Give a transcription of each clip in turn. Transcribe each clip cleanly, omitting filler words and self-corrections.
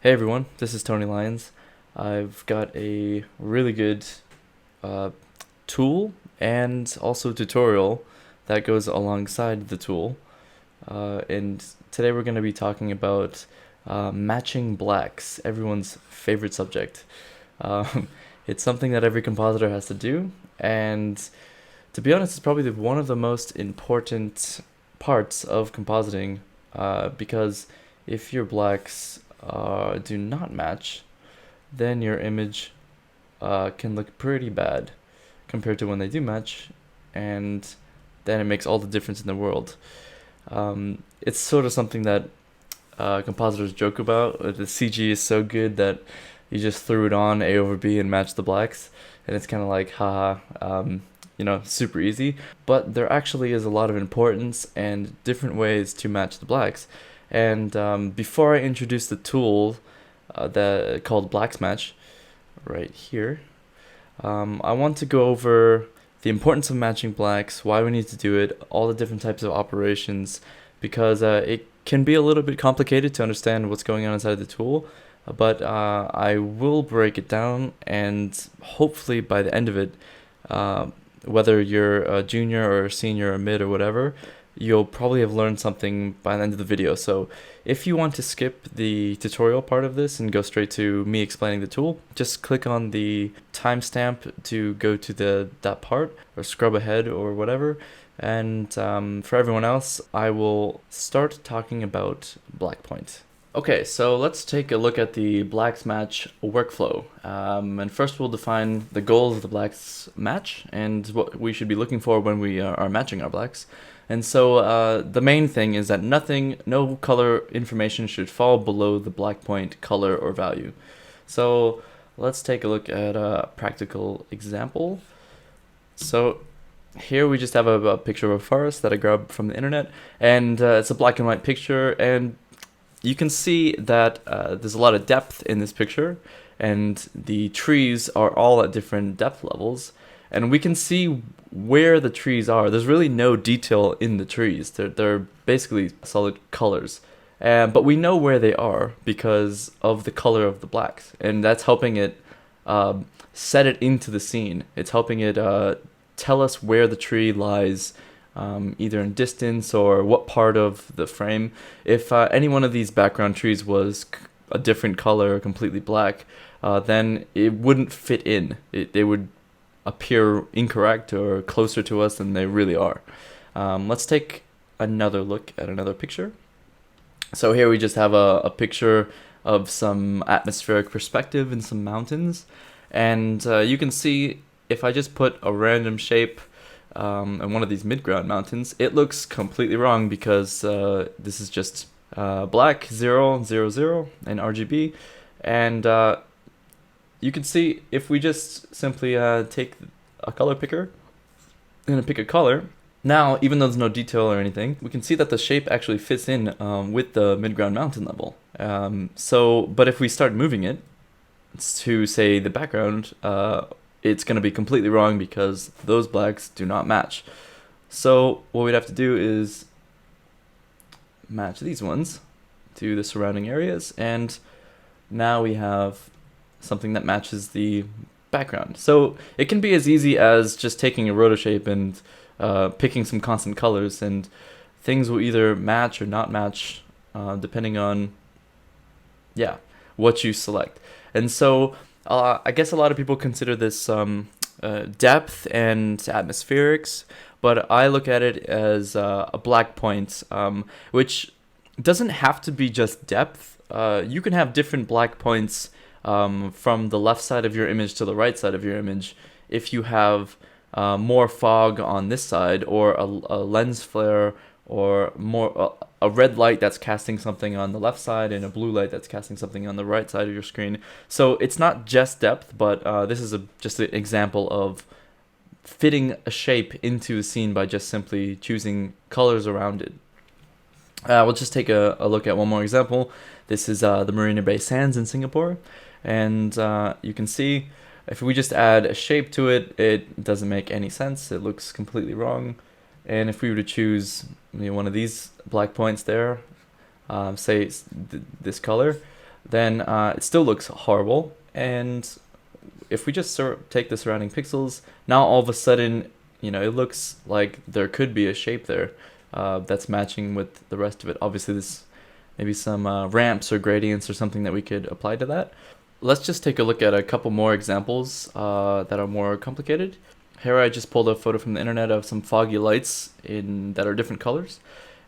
Hey everyone, this is Tony Lyons. I've got a really good uh, tool and also tutorial that goes alongside the tool. And today we're going to be talking about matching blacks, everyone's favorite subject. Um, it's something that every compositor has to do, and to be honest, it's probably one of the most important parts of compositing because if your blacks do not match, then your image can look pretty bad compared to when they do match, and then it makes all the difference in the world. It's sort of something that compositors joke about. The CG is so good that you just threw it on A over B and matched the blacks, and it's kind of like, haha, super easy. But there actually is a lot of importance and different ways to match the blacks. And before I introduce the tool that called BlacksMatch, right here, I want to go over the importance of matching blacks, why we need to do it, all the different types of operations, because it can be a little bit complicated to understand what's going on inside the tool. But I will break it down, and hopefully by the end of it, whether you're a junior or a senior or mid or whatever, you'll probably have learned something by the end of the video. So if you want to skip the tutorial part of this and go straight to me explaining the tool, just click on the timestamp to go to that part, or scrub ahead or whatever. And for everyone else, I will start talking about blackpoint. Okay, so let's take a look at the BlacksMatch workflow. And first we'll define the goals of the BlacksMatch and what we should be looking for when we are matching our blacks. And so the main thing is that no color information should fall below the blackpoint color or value. So let's take a look at a practical example. So here we just have a picture of a forest that I grabbed from the internet, and it's a black and white picture, and you can see that there's a lot of depth in this picture, and the trees are all at different depth levels, and we can see where the trees are. There's really no detail in the trees. They're basically solid colors, but we know where they are because of the color of the blacks, and that's helping it set it into the scene. It's helping it tell us where the tree lies, either in distance or what part of the frame. If any one of these background trees was a different color, completely black, then it wouldn't fit in. They would appear incorrect or closer to us than they really are. Let's take another look at another picture. So here we just have a picture of some atmospheric perspective in some mountains, and you can see if I just put a random shape in one of these mid-ground mountains, it looks completely wrong because this is just black 0, 0, 0 and RGB, and you can see if we just simply take a color picker and pick a color. Now, even though there's no detail or anything, we can see that the shape actually fits in with the mid-ground mountain level. But if we start moving it to, say, the background, it's going to be completely wrong because those blacks do not match. So what we'd have to do is match these ones to the surrounding areas, and now we have something that matches the background. So it can be as easy as just taking a rotor shape and picking some constant colors, and things will either match or not match depending on what you select. And so I guess a lot of people consider this depth and atmospherics, but I look at it as a black point, which doesn't have to be just depth. You can have different black points from the left side of your image to the right side of your image if you have more fog on this side, or a lens flare, or more a red light that's casting something on the left side and a blue light that's casting something on the right side of your screen. So it's not just depth, but this is just an example of fitting a shape into a scene by just simply choosing colors around it. We'll just take a look at one more example. This is the Marina Bay Sands in Singapore, and you can see if we just add a shape to it, it doesn't make any sense. It looks completely wrong. And if we were to choose one of these black points there, say this color, then it still looks horrible. And if we just take the surrounding pixels, now all of a sudden, it looks like there could be a shape there that's matching with the rest of it. Obviously, this maybe some ramps or gradients or something that we could apply to that. Let's just take a look at a couple more examples that are more complicated. Here I just pulled a photo from the internet of some foggy lights that are different colors.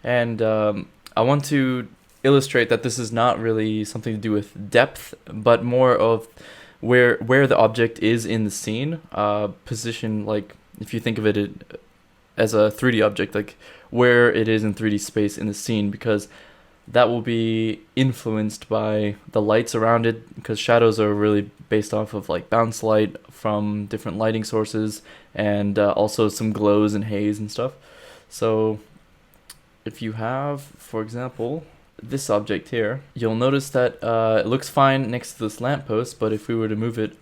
And I want to illustrate that this is not really something to do with depth, but more of where the object is in the scene, position, like if you think of it as a 3D object, like where it is in 3D space in the scene, because that will be influenced by the lights around it, because shadows are really based off of like bounce light from different lighting sources, and also some glows and haze and stuff. So if you have, for example, this object here, you'll notice that it looks fine next to this lamppost, but if we were to move it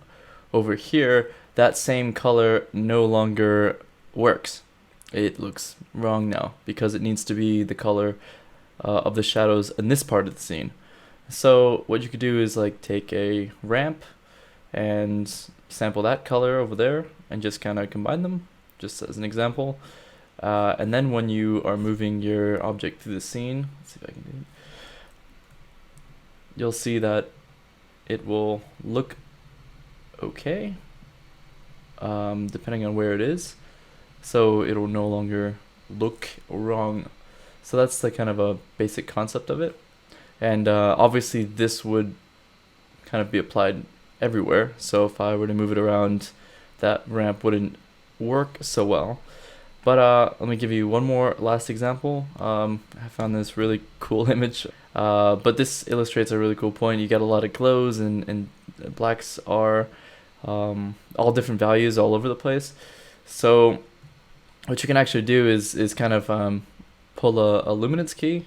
over here, that same color no longer works. It looks wrong now because it needs to be the color of the shadows in this part of the scene. So what you could do is like take a ramp and sample that color over there and just kind of combine them, just as an example. And then when you are moving your object through the scene, let's see if I can do it, you'll see that it will look okay, depending on where it is. So it'll no longer look wrong. So that's the kind of a basic concept of it. And obviously this would kind of be applied everywhere. So if I were to move it around, that ramp wouldn't work so well. But let me give you one more last example. I found this really cool image, but this illustrates a really cool point. You get a lot of glows, and blacks are all different values all over the place. So what you can actually do is kind of pull a luminance key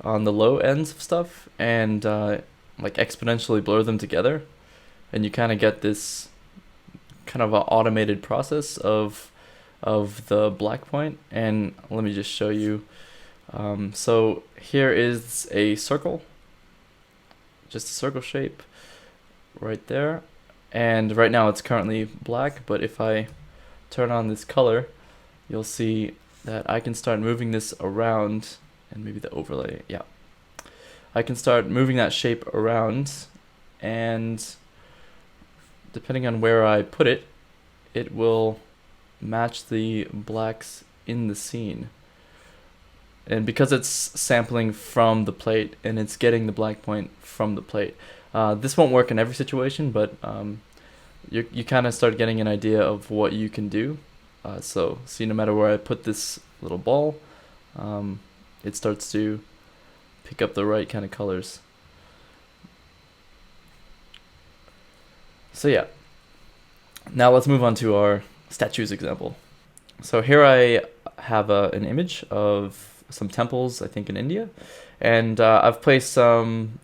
on the low ends of stuff and like exponentially blur them together, and you kind of get this kind of an automated process of the black point. And let me just show you. So here is a circle, just a circle shape right there, and right now it's currently black, but if I turn on this color, you'll see that I can start moving this around, and maybe the overlay, yeah. I can start moving that shape around, and depending on where I put it, it will match the blacks in the scene. And because it's sampling from the plate and it's getting the black point from the plate, this won't work in every situation, but you kind of start getting an idea of what you can do. So see, no matter where I put this little ball, it starts to pick up the right kind of colors. So yeah, now let's move on to our statues example. So here I have an image of some temples, I think in India, and I've placed some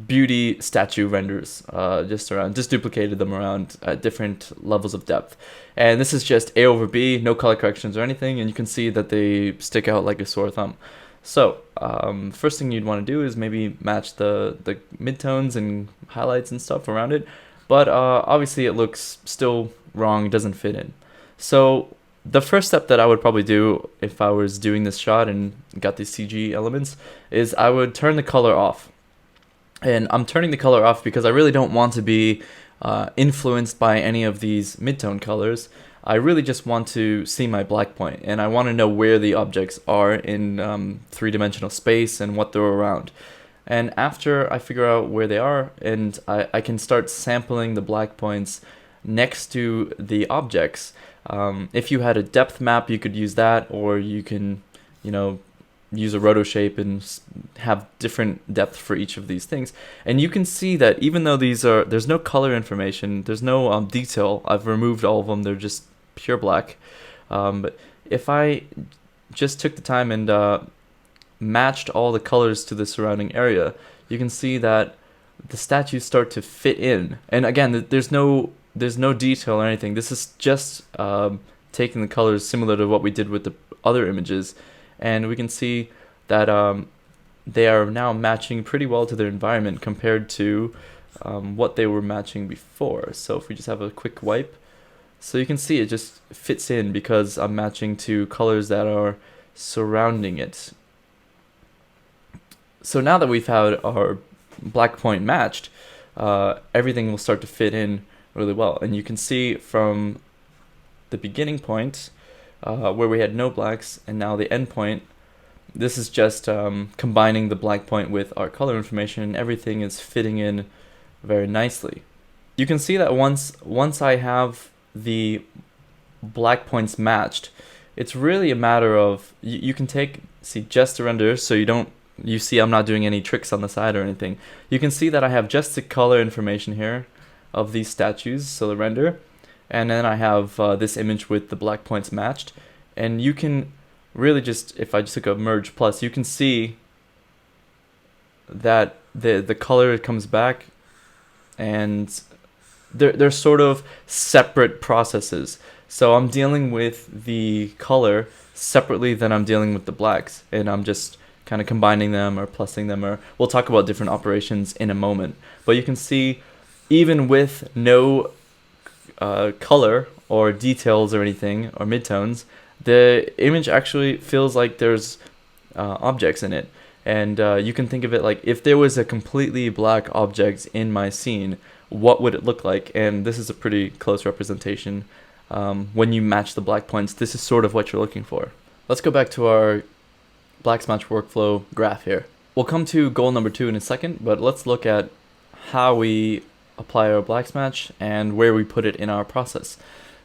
beauty statue renders just duplicated them around at different levels of depth. And this is just A over B, no color corrections or anything, and you can see that they stick out like a sore thumb. So first thing you'd want to do is maybe match the midtones and highlights and stuff around it, but obviously it looks still wrong, doesn't fit in. So the first step that I would probably do if I was doing this shot and got these CG elements is I would turn the color off. And I'm turning the color off because I really don't want to be influenced by any of these midtone colors. I really just want to see my black point, and I want to know where the objects are in three-dimensional space and what they're around. And after I figure out where they are, and I can start sampling the black points next to the objects. If you had a depth map, you could use that, or you can, use a roto shape and have different depth for each of these things. And you can see that even though there's no color information, there's no detail, I've removed all of them, they're just pure black. But if I just took the time and matched all the colors to the surrounding area, you can see that the statues start to fit in. And again, there's no detail or anything. This is just taking the colors similar to what we did with the other images, and we can see that they are now matching pretty well to their environment compared to what they were matching before. So if we just have a quick wipe, so you can see it just fits in because I'm matching to colors that are surrounding it. So now that we've had our black point matched, everything will start to fit in really well. And you can see from the beginning point where we had no blacks, and now the end point, this is just combining the black point with our color information, and everything is fitting in very nicely. You can see that once I have the black points matched, it's really a matter of you can see just the render, so you see I'm not doing any tricks on the side or anything. You can see that I have just the color information here of these statues, so the render, and then I have this image with the black points matched, and you can really just, if I just click a merge plus, you can see that the color comes back, and they're sort of separate processes. So I'm dealing with the color separately than I'm dealing with the blacks, and I'm just kind of combining them or plussing them, or we'll talk about different operations in a moment. But you can see even with no color or details or anything or midtones, the image actually feels like there's objects in it. And you can think of it like if there was a completely black object in my scene, what would it look like? And this is a pretty close representation. When you match the black points, this is sort of what you're looking for. Let's go back to our BlacksMatch Workflow graph here. We'll come to goal number 2 in a second, but let's look at how we apply our BlacksMatch and where we put it in our process.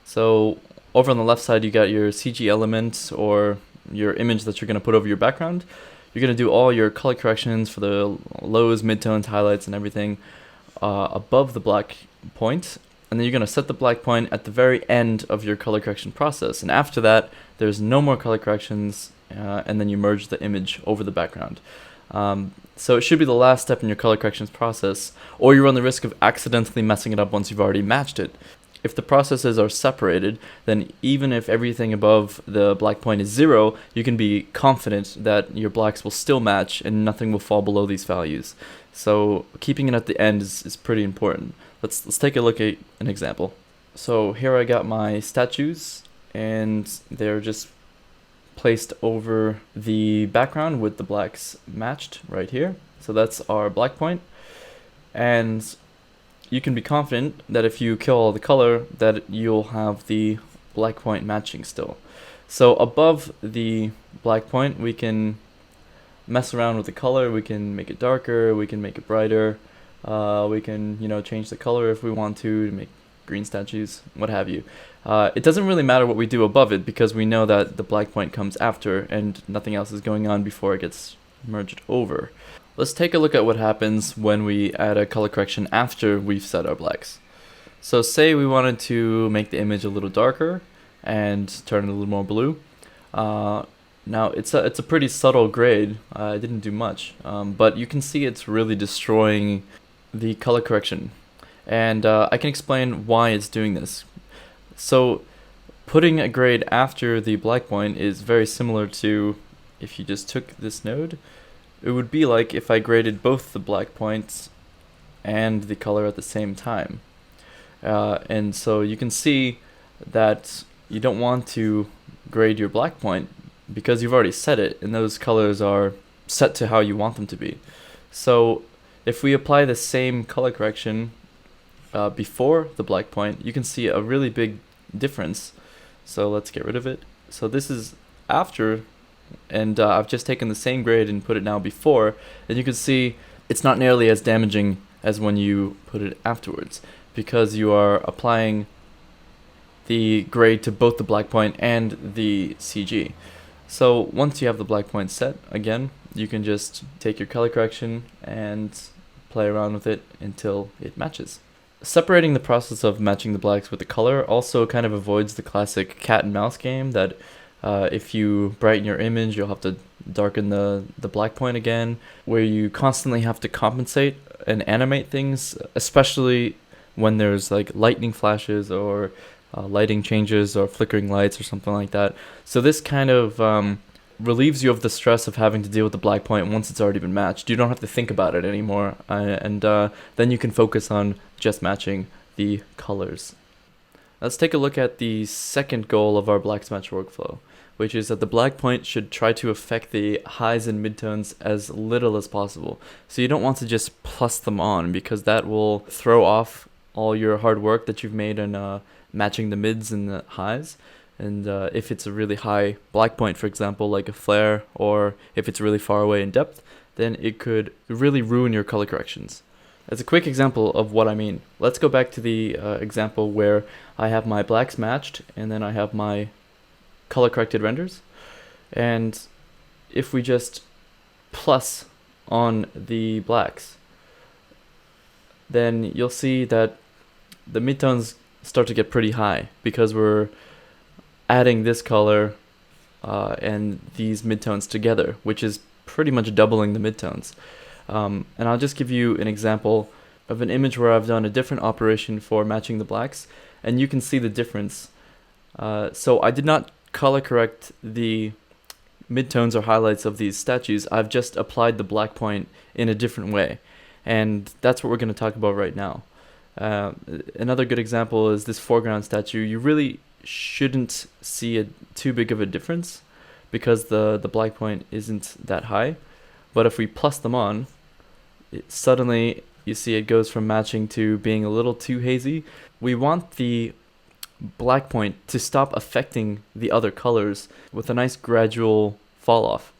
So over on the left side, you got your CG element or your image that you're going to put over your background. You're going to do all your color corrections for the lows, midtones, highlights, and everything above the black point. And then you're going to set the black point at the very end of your color correction process. And after that, there's no more color corrections, and then you merge the image over the background. So it should be the last step in your color corrections process, or you run the risk of accidentally messing it up once you've already matched it. If the processes are separated, then even if everything above the black point is 0, you can be confident that your blacks will still match and nothing will fall below these values. So keeping it at the end is pretty important. Let's take a look at an example. So here I got my statues, and they're just placed over the background with the blacks matched right here. So that's our black point. And you can be confident that if you kill all the color, that you'll have the black point matching still. So above the black point, we can mess around with the color. We can make it darker, we can make it brighter, we can change the color if we want to make green statues, what have you. It doesn't really matter what we do above it because we know that the black point comes after and nothing else is going on before it gets merged over. Let's take a look at what happens when we add a color correction after we've set our blacks. So say we wanted to make the image a little darker and turn it a little more blue. Now it's a pretty subtle grade. I didn't do much, but you can see it's really destroying the color correction. And I can explain why it's doing this. So putting a grade after the black point is very similar to if you just took this node. It would be like if I graded both the black points and the color at the same time. And so you can see that you don't want to grade your black point because you've already set it and those colors are set to how you want them to be. So if we apply the same color correction before the black point, you can see a really big difference. So let's get rid of it. So this is after, and I've just taken the same grade and put it now before, and you can see it's not nearly as damaging as when you put it afterwards because you are applying the grade to both the black point and the CG. So once you have the black point set, again, you can just take your color correction and play around with it until it matches. Separating the process of matching the blacks with the color also kind of avoids the classic cat and mouse game that if you brighten your image, you'll have to darken the black point again, where you constantly have to compensate and animate things, especially when there's like lightning flashes or lighting changes or flickering lights or something like that. So this kind of relieves you of the stress of having to deal with the black point once it's already been matched. You don't have to think about it anymore, and then you can focus on just matching the colors. Let's take a look at the second goal of our BlacksMatch workflow, which is that the black point should try to affect the highs and midtones as little as possible. So you don't want to just plus them on, because that will throw off all your hard work that you've made in matching the mids and the highs. And if it's a really high black point, for example, like a flare, or if it's really far away in depth, then it could really ruin your color corrections. As a quick example of what I mean, let's go back to the example where I have my blacks matched and then I have my color corrected renders. And if we just plus on the blacks, then you'll see that the midtones start to get pretty high, because we're adding this color and these midtones together, which is pretty much doubling the midtones. And I'll just give you an example of an image where I've done a different operation for matching the blacks, and you can see the difference. So I did not color correct the midtones or highlights of these statues. I've just applied the black point in a different way, and that's what we're going to talk about right now. Another good example is this foreground statue. You really shouldn't see too big of a difference, because the black point isn't that high. But if we plus them on, suddenly you see it goes from matching to being a little too hazy. We want the black point to stop affecting the other colors with a nice gradual fall off,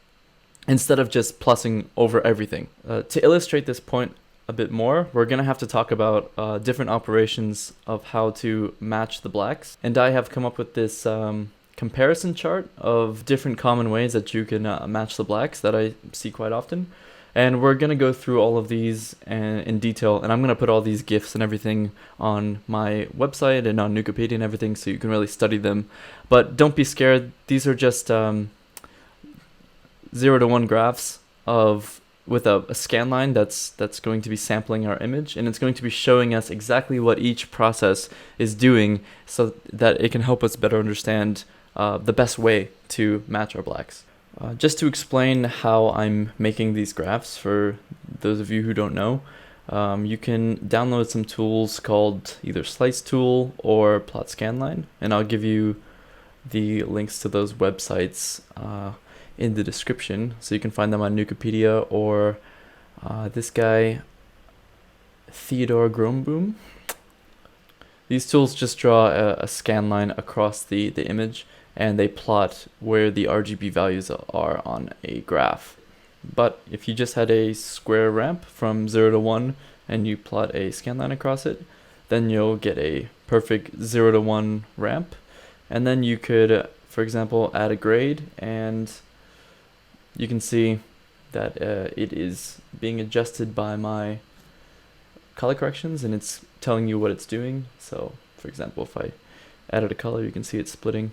instead of just plussing over everything. To illustrate this point a bit more, we're going to have to talk about different operations of how to match the blacks. And I have come up with this comparison chart of different common ways that you can match the blacks that I see quite often. And we're going to go through all of these in detail, and I'm going to put all these GIFs and everything on my website and on Nukipedia and everything, so you can really study them. But don't be scared. These are just 0 to 1 graphs with a scan line that's going to be sampling our image, and it's going to be showing us exactly what each process is doing, so that it can help us better understand the best way to match our blacks. Just to explain how I'm making these graphs for those of you who don't know, you can download some tools called either Slice Tool or Plot Scanline, and I'll give you the links to those websites in the description, so you can find them on Nukipedia or this guy, Theodore Gromboom. These tools just draw a scan line across the image, and they plot where the RGB values are on a graph. But if you just had a square ramp from 0 to 1 and you plot a scan line across it, then you'll get a perfect 0 to 1 ramp. And then you could, for example, add a grade, and you can see that it is being adjusted by my color corrections, and it's telling you what it's doing. So, for example, if I added a color, you can see it's splitting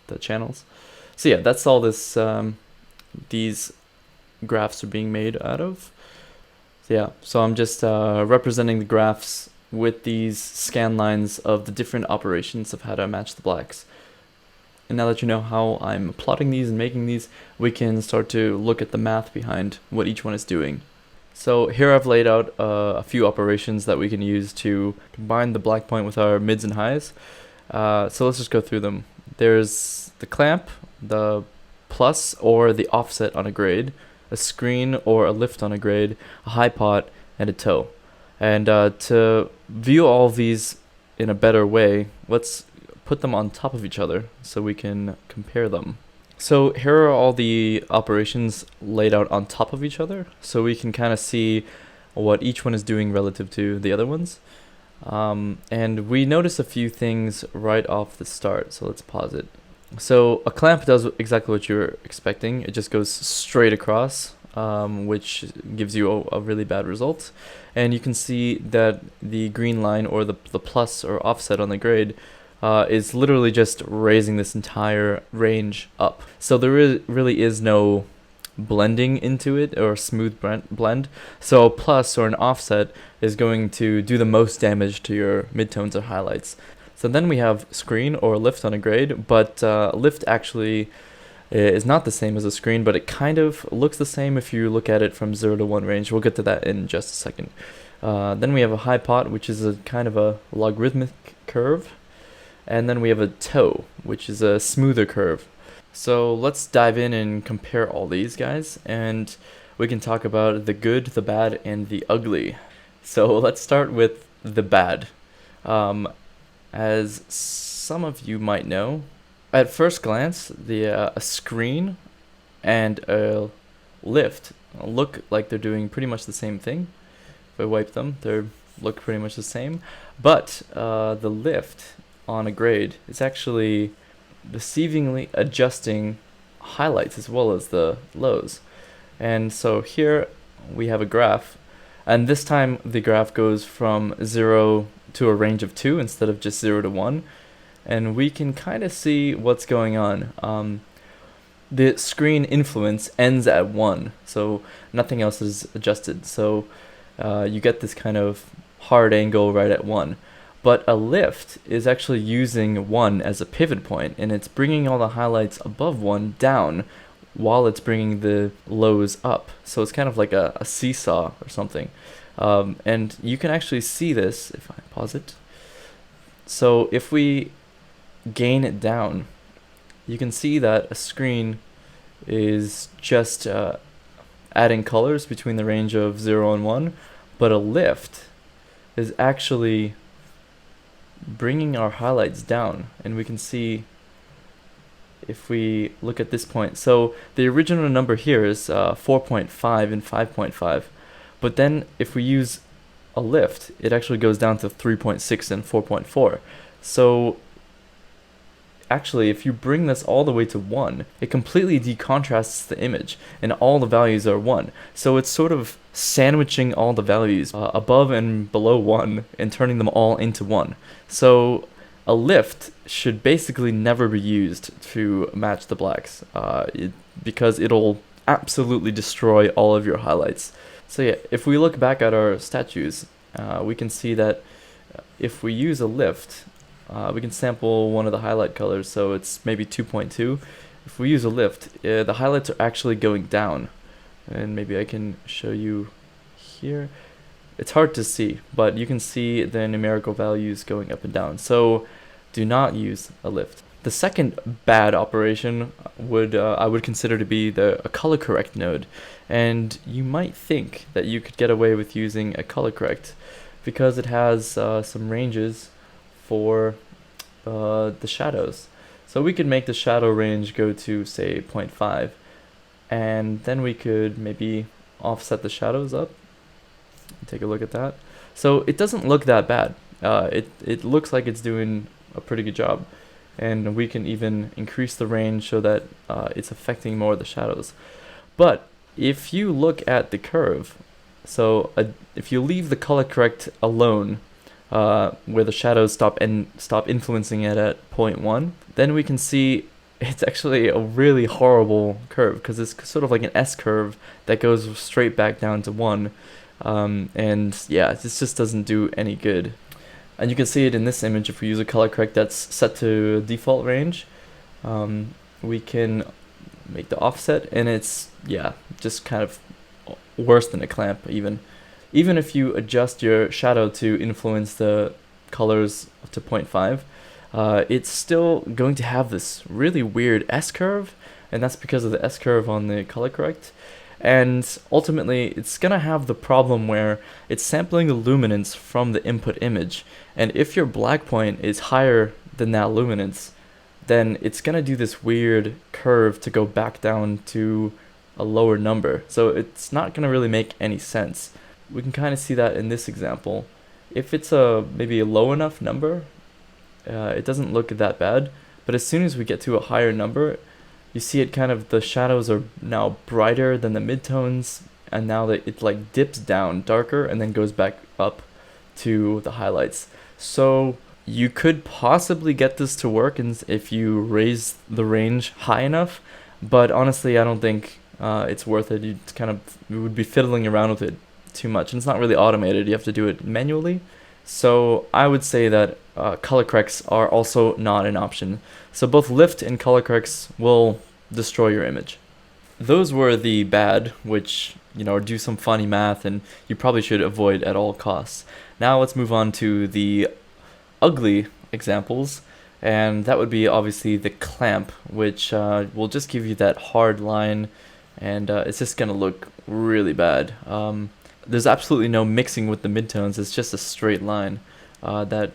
the channels. So yeah, that's all this these graphs are being made out of. So yeah, so I'm just representing the graphs with these scan lines of the different operations of how to match the blacks. And now that you know how I'm plotting these and making these, we can start to look at the math behind what each one is doing. So here I've laid out a few operations that we can use to combine the black point with our mids and highs. So let's just go through them. There's the clamp, the plus or the offset on a grade, a screen or a lift on a grade, a high pot, and a toe. And to view all of these in a better way, let's put them on top of each other so we can compare them. So here are all the operations laid out on top of each other, so we can kind of see what each one is doing relative to the other ones. And we notice a few things right off the start, so let's pause it. So a clamp does exactly what you're expecting. It just goes straight across, which gives you a really bad result. And you can see that the green line, or the plus or offset on the grade, is literally just raising this entire range up. So there really is no blending into it or smooth blend. So a plus or an offset is going to do the most damage to your midtones or highlights. So then we have screen or lift on a grade, but lift actually is not the same as a screen, but it kind of looks the same if you look at it from 0 to 1 range. We'll get to that in just a second. Then we have a high pot, which is a kind of a logarithmic curve. And then we have a toe, which is a smoother curve. So let's dive in and compare all these guys, and we can talk about the good, the bad, and the ugly. So let's start with the bad. As some of you might know, at first glance, a screen and a lift look like they're doing pretty much the same thing. If I wipe them, they look pretty much the same. But the lift on a grade is actually deceivingly adjusting highlights as well as the lows. And so here we have a graph, and this time the graph goes from 0 to a range of 2 instead of just 0 to 1, and we can kind of see what's going on. The screen influence ends at 1, so nothing else is adjusted, so you get this kind of hard angle right at 1. But a lift is actually using 1 as a pivot point, and it's bringing all the highlights above 1 down while it's bringing the lows up. So it's kind of like a seesaw or something. And you can actually see this if I pause it. So if we gain it down, you can see that a screen is just adding colors between the range of 0 and 1, but a lift is actually bringing our highlights down. And we can see if we look at this point, so the original number here is 4.5 and 5.5, but then if we use a lift, it actually goes down to 3.6 and 4.4. So actually, if you bring this all the way to 1, it completely decontrasts the image, and all the values are 1. So it's sort of sandwiching all the values above and below 1 and turning them all into 1. So a lift should basically never be used to match the blacks, because it'll absolutely destroy all of your highlights. So yeah, if we look back at our statues, we can see that if we use a lift, we can sample one of the highlight colors, so it's maybe 2.2. If we use a lift, the highlights are actually going down. And maybe I can show you here. It's hard to see, but you can see the numerical values going up and down. So do not use a lift. The second bad operation I would consider to be a color correct node. And you might think that you could get away with using a color correct because it has some ranges for the shadows. So we could make the shadow range go to say 0.5, and then we could maybe offset the shadows up. Take a look at that. So it doesn't look that bad. It looks like it's doing a pretty good job, and we can even increase the range so that it's affecting more of the shadows. But if you look at the curve, so if you leave the color correct alone, where the shadows stop influencing it at 0.1, then we can see it's actually a really horrible curve, because it's sort of like an S curve that goes straight back down to 1. And yeah, this just doesn't do any good. And you can see it in this image. If we use a color correct that's set to default range, we can make the offset, and it's, yeah, just kind of worse than a clamp even. Even if you adjust your shadow to influence the colors up to 0.5, it's still going to have this really weird S-curve, and that's because of the S-curve on the color correct. And ultimately, it's going to have the problem where it's sampling the luminance from the input image, and if your black point is higher than that luminance, then it's going to do this weird curve to go back down to a lower number. So it's not going to really make any sense. We can kind of see that in this example. If it's maybe a low enough number, it doesn't look that bad. But as soon as we get to a higher number, you see it kind of, the shadows are now brighter than the midtones, and now that it like dips down darker and then goes back up to the highlights. So you could possibly get this to work if you raise the range high enough, but honestly, I don't think it's worth it. You would be fiddling around with it too much, and it's not really automated. You have to do it manually. So I would say that color corrects are also not an option. So both lift and color corrects will destroy your image. Those were the bad, which, do some funny math and you probably should avoid at all costs. Now let's move on to the ugly examples, and that would be obviously the clamp, which will just give you that hard line, and it's just going to look really bad. There's absolutely no mixing with the midtones. It's just a straight line that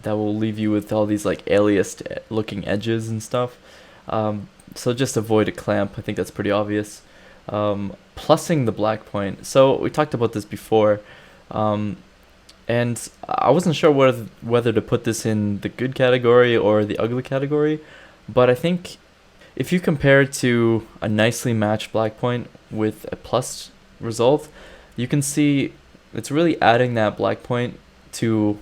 will leave you with all these like aliased looking edges and stuff. So just avoid a clamp. I think that's pretty obvious. Plussing the black point. So we talked about this before, and I wasn't sure whether to put this in the good category or the ugly category, but I think if you compare it to a nicely matched black point with a plus result, you can see it's really adding that black point to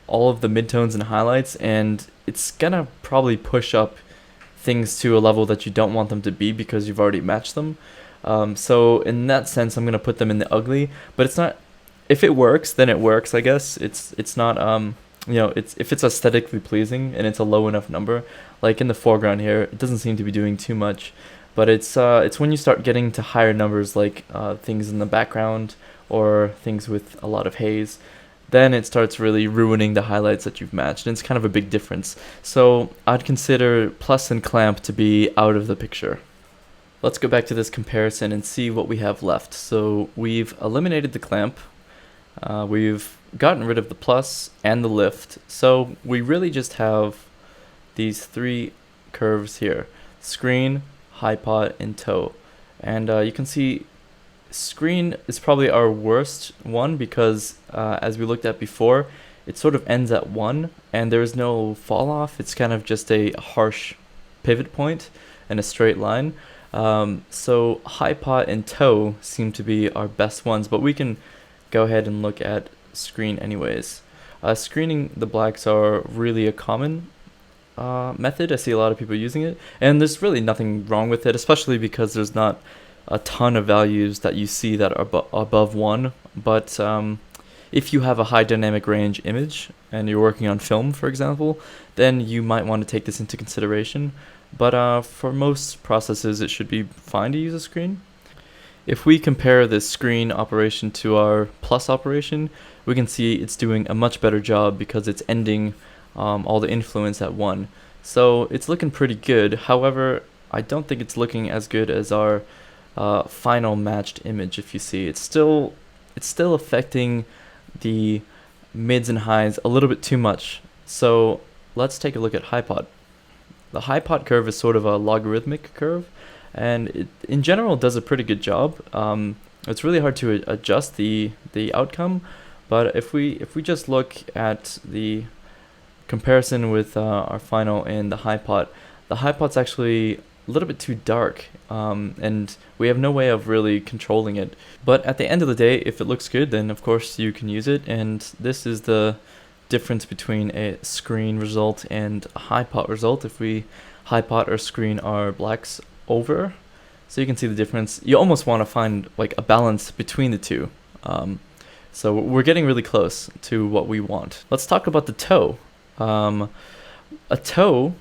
all of the midtones and highlights, and it's gonna probably push up things to a level that you don't want them to be because you've already matched them. So in that sense, I'm gonna put them in the ugly, but it's not. If it works, then it works. I guess it's not. It's if it's aesthetically pleasing and it's a low enough number, like in the foreground here, it doesn't seem to be doing too much. But it's when you start getting to higher numbers, like things in the background or things with a lot of haze, then it starts really ruining the highlights that you've matched, and it's kind of a big difference. So I'd consider plus and clamp to be out of the picture. Let's go back to this comparison and see what we have left. So we've eliminated the clamp, we've gotten rid of the plus and the lift, so we really just have these three curves here: screen, high pot, and toe. And you can see screen is probably our worst one because as we looked at before, it sort of ends at 1 and there is no fall off. It's kind of just a harsh pivot point and a straight line. So high pot and toe seem to be our best ones, but we can go ahead and look at screen anyways. Screening the blacks are really a common method. I see a lot of people using it, and there's really nothing wrong with it, especially because there's not a ton of values that you see that are above 1. But if you have a high dynamic range image and you're working on film, for example, then you might want to take this into consideration. But for most processes, it should be fine to use a screen. If we compare this screen operation to our plus operation, we can see it's doing a much better job because it's ending all the influence at 1. So it's looking pretty good. However, I don't think it's looking as good as our final matched image. If you see, it's still affecting the mids and highs a little bit too much. So let's take a look at high pot. The high pot curve is sort of a logarithmic curve, and it in general does a pretty good job. It's really hard to adjust the outcome, but if we just look at the comparison with our final and the high pot's actually a little bit too dark, and we have no way of really controlling it. But at the end of the day, if it looks good, then of course you can use it, and this is the difference between a screen result and a high pot result. If we high pot or screen our blacks over, so you can see the difference. You almost want to find like a balance between the two. So we're getting really close to what we want. Let's talk about the toe. A toe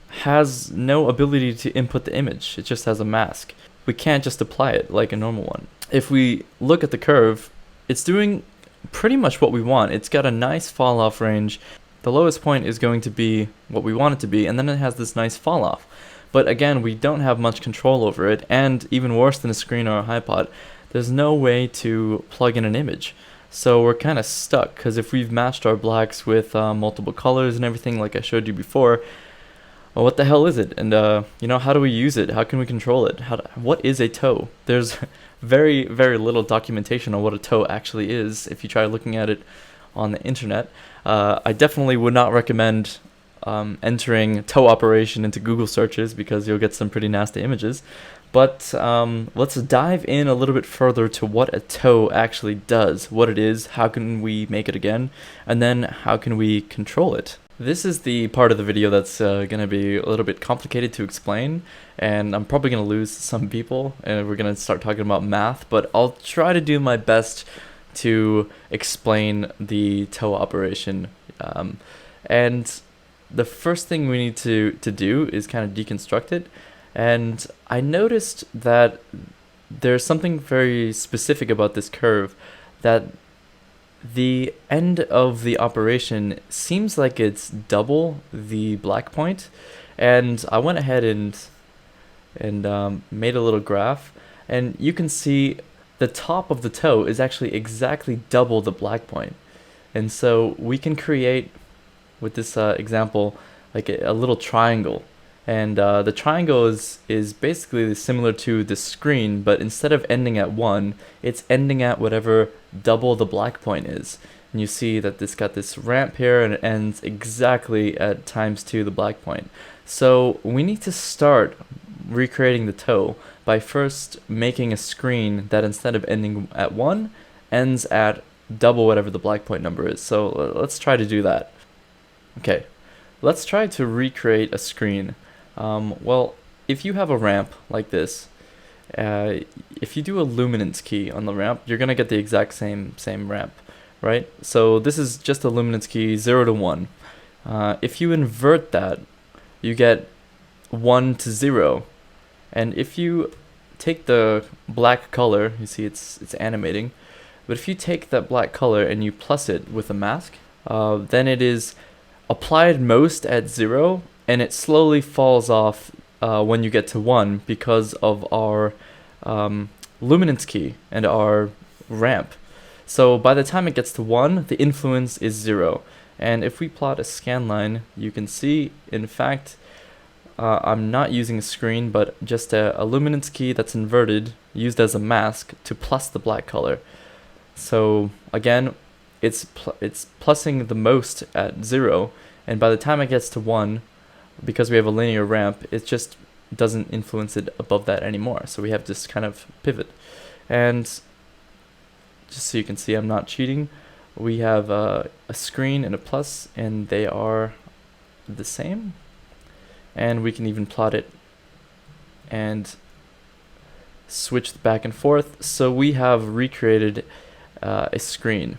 has no ability to input the image. It just has a mask. We can't just apply it like a normal one. If we look at the curve, it's doing pretty much what we want. It's got a nice fall off range. The lowest point is going to be what we want it to be, and then it has this nice fall off. But again, we don't have much control over it, and even worse than a screen or a high pot, there's no way to plug in an image. So we're kind of stuck, because if we've matched our blacks with multiple colors and everything like I showed you before, well, what the hell is it? And how do we use it? How can we control it? What is a toe? There's very, very little documentation on what a toe actually is if you try looking at it on the internet. I definitely would not recommend entering toe operation into Google searches because you'll get some pretty nasty images. But let's dive in a little bit further to what a toe actually does, what it is, how can we make it again, and then how can we control it. This is the part of the video that's going to be a little bit complicated to explain, and I'm probably going to lose some people, and we're going to start talking about math, but I'll try to do my best to explain the toe operation. And the first thing we need to do is kind of deconstruct it. And I noticed that there's something very specific about this curve, that the end of the operation seems like it's double the black point. And I went ahead and made a little graph, and you can see the top of the toe is actually exactly double the black point. And so we can create, with this example, like a little triangle. And the triangle is basically similar to the screen, but instead of ending at 1, it's ending at whatever double the black point is. And you see that this got this ramp here, and it ends exactly at ×2 the black point. So we need to start recreating the toe by first making a screen that, instead of ending at 1, ends at double whatever the black point number is. So let's try to do that. Okay, let's try to recreate a screen. Well, if you have a ramp like this, if you do a luminance key on the ramp, you're gonna get the exact same ramp, right? So this is just a luminance key 0 to 1. If you invert that, you get 1 to 0. And if you take the black color, you see it's animating, but if you take that black color and you plus it with a mask, then it is applied most at 0, and it slowly falls off when you get to 1 because of our luminance key and our ramp. So by the time it gets to 1, the influence is 0. And if we plot a scan line, you can see, in fact, I'm not using a screen, but just a luminance key that's inverted, used as a mask to plus the black color. So again, it's plussing the most at 0, and by the time it gets to 1, because we have a linear ramp, it just doesn't influence it above that anymore. So we have this kind of pivot. And just so you can see I'm not cheating, we have a screen and a plus, and they are the same. And we can even plot it and switch back and forth. So we have recreated a screen.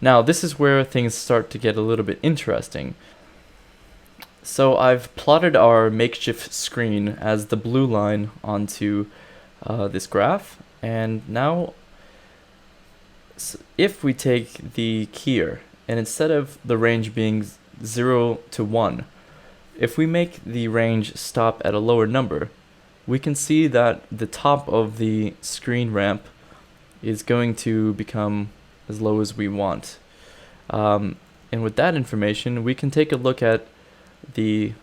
Now this is where things start to get a little bit interesting. So I've plotted our makeshift screen as the blue line onto this graph, and now if we take the keyer, and instead of the range being 0 to 1, if we make the range stop at a lower number, we can see that the top of the screen ramp is going to become as low as we want. And with that information, we can take a look at the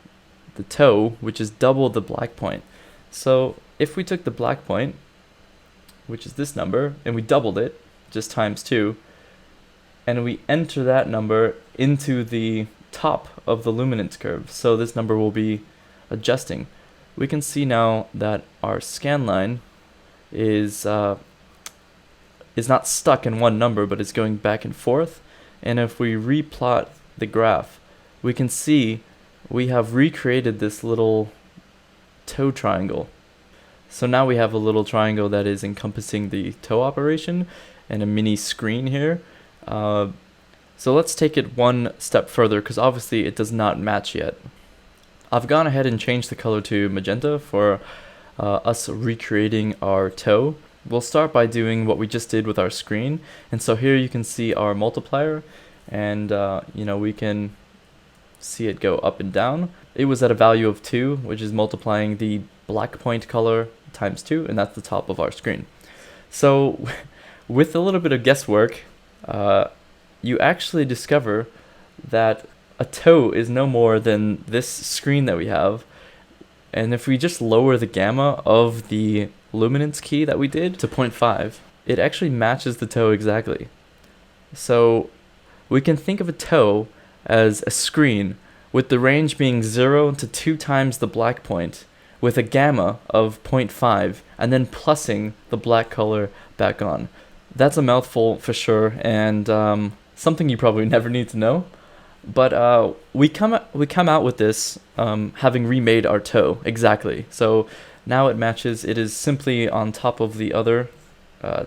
toe, which is double the black point. So if we took the black point, which is this number, and we doubled it, just ×2, and we enter that number into the top of the luminance curve, so this number will be adjusting. We can see now that our scan line is not stuck in one number, but it's going back and forth. And if we replot the graph, we can see we have recreated this little toe triangle. So now we have a little triangle that is encompassing the toe operation and a mini screen here. So let's take it one step further, because obviously it does not match yet. I've gone ahead and changed the color to magenta for us recreating our toe. We'll start by doing what we just did with our screen. And so here you can see our multiplier, and we can see it go up and down. It was at a value of 2, which is multiplying the black point color ×2, and that's the top of our screen. So with a little bit of guesswork, you actually discover that a toe is no more than this screen that we have. And if we just lower the gamma of the luminance key that we did to 0.5, it actually matches the toe exactly. So we can think of a toe as a screen with the range being 0 to 2 times the black point, with a gamma of 0.5, and then plussing the black color back on. That's a mouthful for sure, and something you probably never need to know. But we come out with this having remade our toe exactly. So now it matches. It is simply on top of the other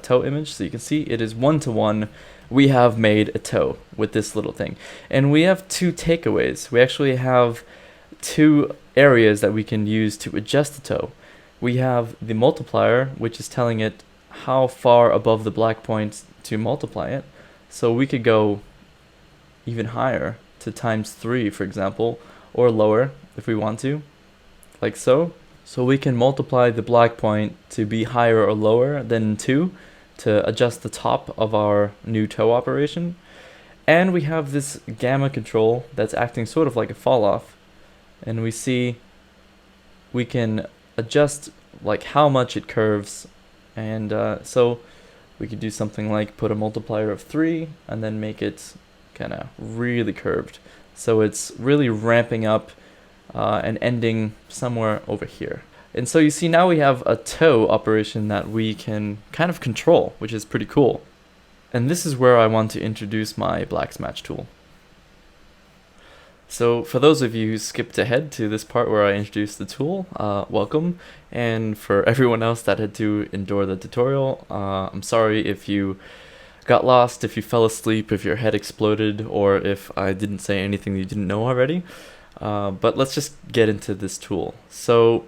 toe image. So you can see it is 1 to 1. We have made a toe with this little thing. And we have 2 takeaways. We actually have two areas that we can use to adjust the toe. We have the multiplier, which is telling it how far above the black point to multiply it. So we could go even higher to ×3, for example, or lower if we want to, like so. So we can multiply the black point to be higher or lower than 2 to adjust the top of our new toe operation. And we have this gamma control that's acting sort of like a fall off. And we see we can adjust like how much it curves. And so we could do something like put a multiplier of 3 and then make it kind of really curved. So it's really ramping up and ending somewhere over here. And so you see now we have a toe operation that we can kind of control, which is pretty cool. And this is where I want to introduce my BlacksMatch tool. So for those of you who skipped ahead to this part where I introduced the tool, welcome. And for everyone else that had to endure the tutorial, I'm sorry if you got lost, if you fell asleep, if your head exploded, or if I didn't say anything you didn't know already. But let's just get into this tool. So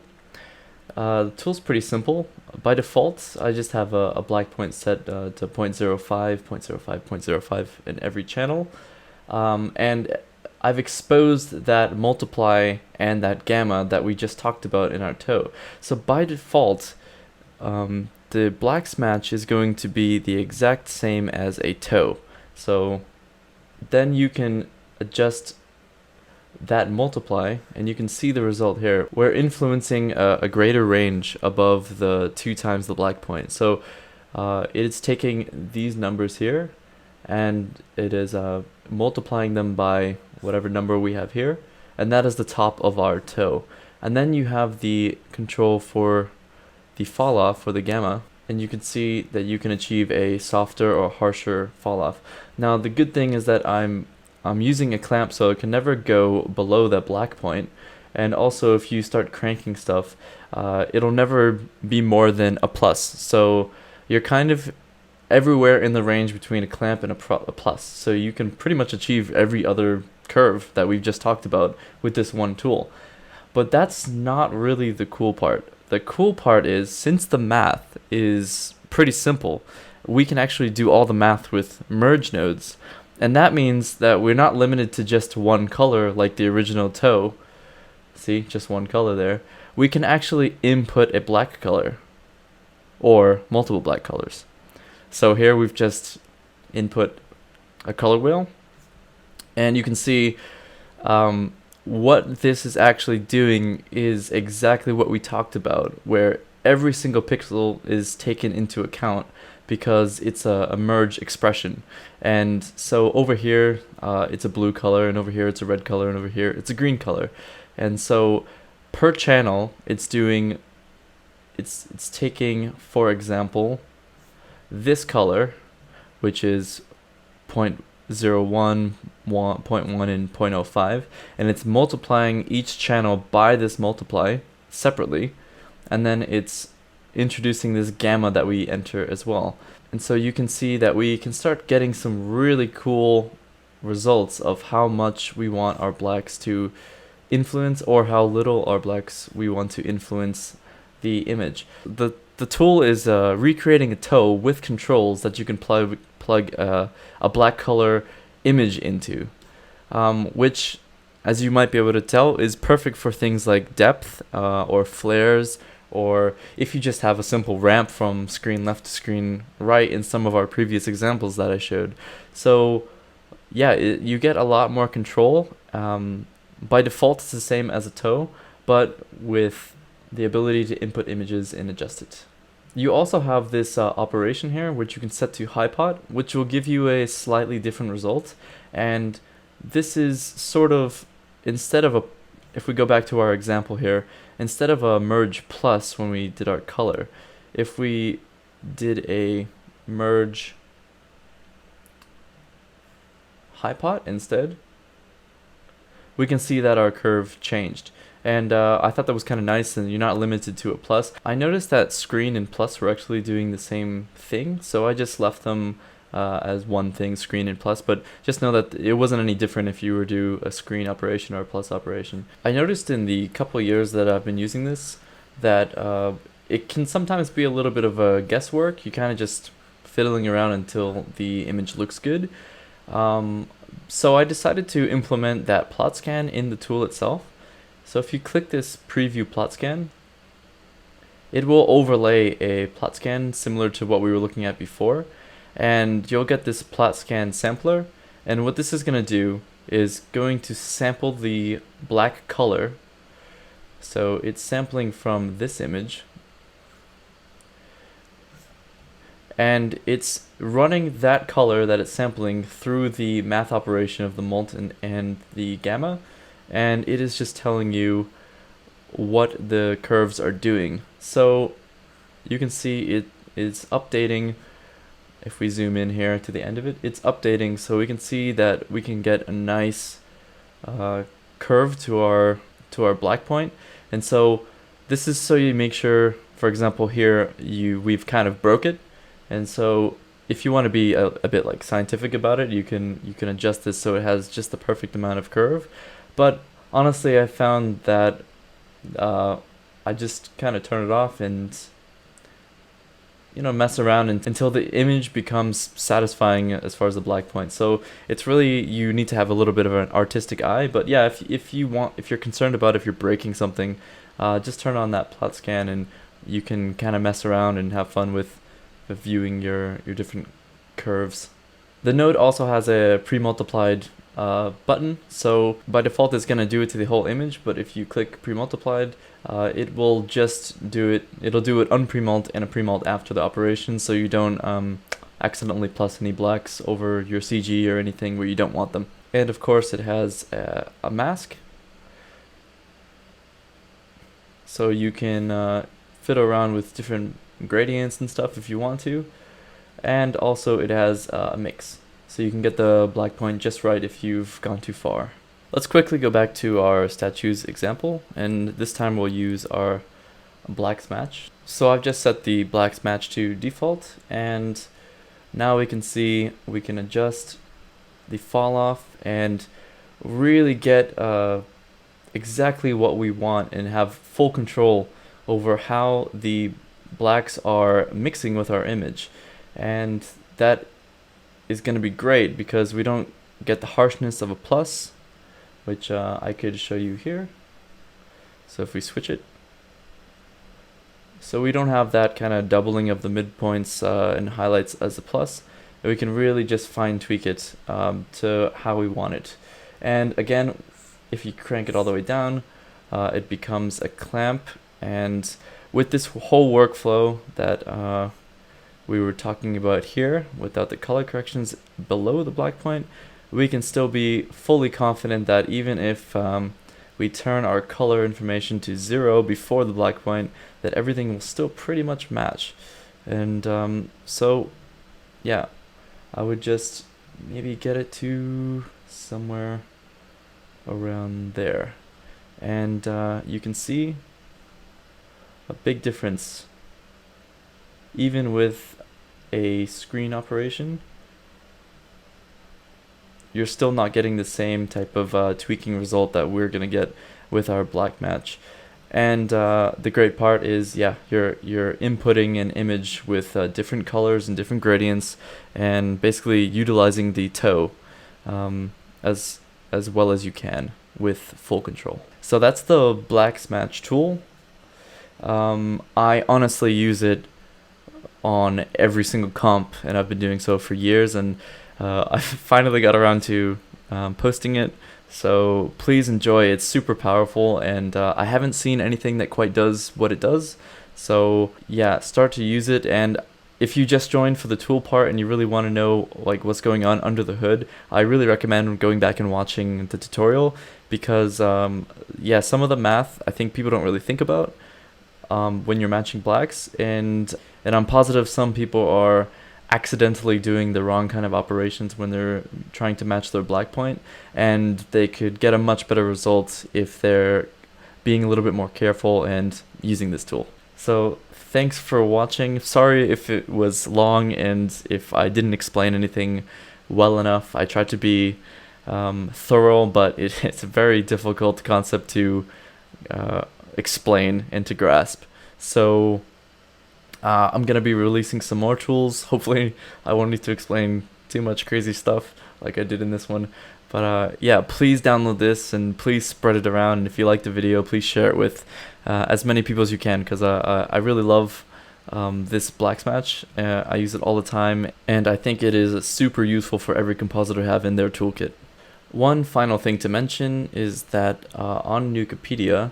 the tool's pretty simple. By default, I just have a black point set to 0.05, 0.05, 0.05 in every channel. And I've exposed that multiply and that gamma that we just talked about in our toe. So by default, the BlacksMatch is going to be the exact same as a toe. So then you can adjust that multiply and you can see the result here. We're influencing a greater range above the 2 times the black point. So it's taking these numbers here and it is multiplying them by whatever number we have here, and that is the top of our toe. And then you have the control for the fall off for the gamma, and you can see that you can achieve a softer or harsher fall off. Now the good thing is that I'm using a clamp, so it can never go below that black point, and also if you start cranking stuff, it'll never be more than a plus. So you're kind of everywhere in the range between a clamp and a plus, so you can pretty much achieve every other curve that we've just talked about with this one tool. But that's not really the cool part. The cool part is, since the math is pretty simple, we can actually do all the math with merge nodes. And that means that we're not limited to just one color like the original toe. See, just one color there. We can actually input a black color or multiple black colors. So here we've just input a color wheel, and you can see what this is actually doing is exactly what we talked about, where every single pixel is taken into account because it's a merge expression. And so over here it's a blue color, and over here it's a red color, and over here it's a green color. And so per channel it's doing, it's taking, for example, this color, which is 0.01, 0.1, and 0.05, and it's multiplying each channel by this multiply separately, and then it's introducing this gamma that we enter as well. And so you can see that we can start getting some really cool results of how much we want our blacks to influence, or how little our blacks we want to influence the image. The tool is recreating a toe with controls that you can plug a black color image into, which, as you might be able to tell, is perfect for things like depth or flares, or if you just have a simple ramp from screen left to screen right in some of our previous examples that I showed. So yeah, you get a lot more control. By default it's the same as a toe, but with the ability to input images and adjust it. You also have this operation here, which you can set to high pot, which will give you a slightly different result. And this is sort of, instead of a, if we go back to our example here, instead of a merge plus when we did our color, if we did a merge high pot instead, we can see that our curve changed. And I thought that was kind of nice, and you're not limited to a plus. I noticed that screen and plus were actually doing the same thing, so I just left them as one thing, screen and plus, but just know that it wasn't any different if you were to do a screen operation or a plus operation. I noticed in the couple of years that I've been using this that it can sometimes be a little bit of a guesswork. You kind of just fiddling around until the image looks good. So I decided to implement that plot scan in the tool itself. So if you click this preview plot scan, it will overlay a plot scan similar to what we were looking at before, and you'll get this plot scan sampler. And what this is going to do is going to sample the black color. So it's sampling from this image, and it's running that color that it's sampling through the math operation of the mult and the gamma, and it is just telling you what the curves are doing. So you can see it is updating. If we zoom in here to the end of it, it's updating, so we can see that we can get a nice curve to our black point. And so this is so you make sure, for example here, we've kind of broke it. And so if you want to be a bit like scientific about it, you can adjust this so it has just the perfect amount of curve. But honestly, I found that I just kind of turn it off and mess around until the image becomes satisfying as far as the black point. So it's really, you need to have a little bit of an artistic eye. But yeah, if you're concerned about if you're breaking something, just turn on that plot scan and you can kind of mess around and have fun with viewing your different curves. The node also has a pre-multiplied button, so by default it's going to do it to the whole image, but if you click pre-multiplied, it will just do it. It'll do it unpremult and a premult after the operation, so you don't accidentally plus any blacks over your CG or anything where you don't want them. And of course it has a mask, so you can fiddle around with different gradients and stuff if you want to. And also it has a mix, so you can get the black point just right if you've gone too far. Let's quickly go back to our statues example, and this time we'll use our BlacksMatch. So I've just set the BlacksMatch to default, and now we can see we can adjust the fall off and really get exactly what we want and have full control over how the blacks are mixing with our image. And that is going to be great because we don't get the harshness of a plus, which I could show you here. So if we switch it, so we don't have that kind of doubling of the midpoints and highlights as a plus. We can really just fine tweak it to how we want it. And again, if you crank it all the way down, it becomes a clamp. And with this whole workflow that we were talking about here, without the color corrections below the black point, we can still be fully confident that even if we turn our color information to 0 before the black point, that everything will still pretty much match. And so yeah, I would just maybe get it to somewhere around there, and you can see a big difference. Even with a screen operation, you're still not getting the same type of tweaking result that we're gonna get with our BlacksMatch. And the great part is, yeah, you're inputting an image with different colors and different gradients, and basically utilizing the toe as well as you can with full control. So that's the BlacksMatch tool. I honestly use it on every single comp, and I've been doing so for years, and I finally got around to posting it. So please enjoy. It's super powerful, and I haven't seen anything that quite does what it does. So yeah, start to use it. And if you just joined for the tool part and you really want to know like what's going on under the hood, I really recommend going back and watching the tutorial, because yeah, some of the math I think people don't really think about when you're matching blacks, and I'm positive some people are accidentally doing the wrong kind of operations when they're trying to match their black point, and they could get a much better result if they're being a little bit more careful and using this tool. So thanks for watching. Sorry if it was long and if I didn't explain anything well enough. I tried to be thorough, but it's a very difficult concept to explain and to grasp. So I'm gonna be releasing some more tools. Hopefully I won't need to explain too much crazy stuff like I did in this one. But yeah, please download this and please spread it around. And if you like the video, please share it with as many people as you can, because I really love this BlacksMatch. I use it all the time, and I think it is super useful for every compositor to have in their toolkit. One final thing to mention is that on Nukipedia,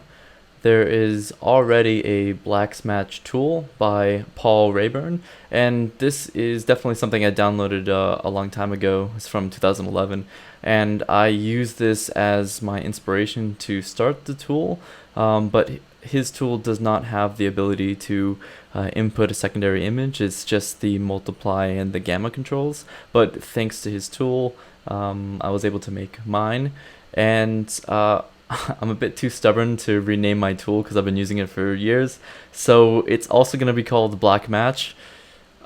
there is already a BlacksMatch tool by Paul Rayburn, and this is definitely something I downloaded a long time ago. It's from 2011, and I use this as my inspiration to start the tool, but his tool does not have the ability to input a secondary image. It's just the multiply and the gamma controls, but thanks to his tool, I was able to make mine, and I'm a bit too stubborn to rename my tool because I've been using it for years. So it's also going to be called BlackMatch.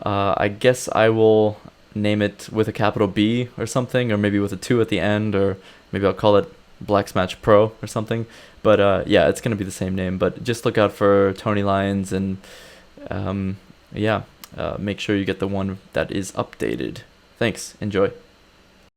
I guess I will name it with a capital B or something, or maybe with a 2 at the end, or maybe I'll call it BlacksMatch Pro or something. But yeah, it's going to be the same name. But just look out for Tony lines, and yeah, make sure you get the one that is updated. Thanks. Enjoy.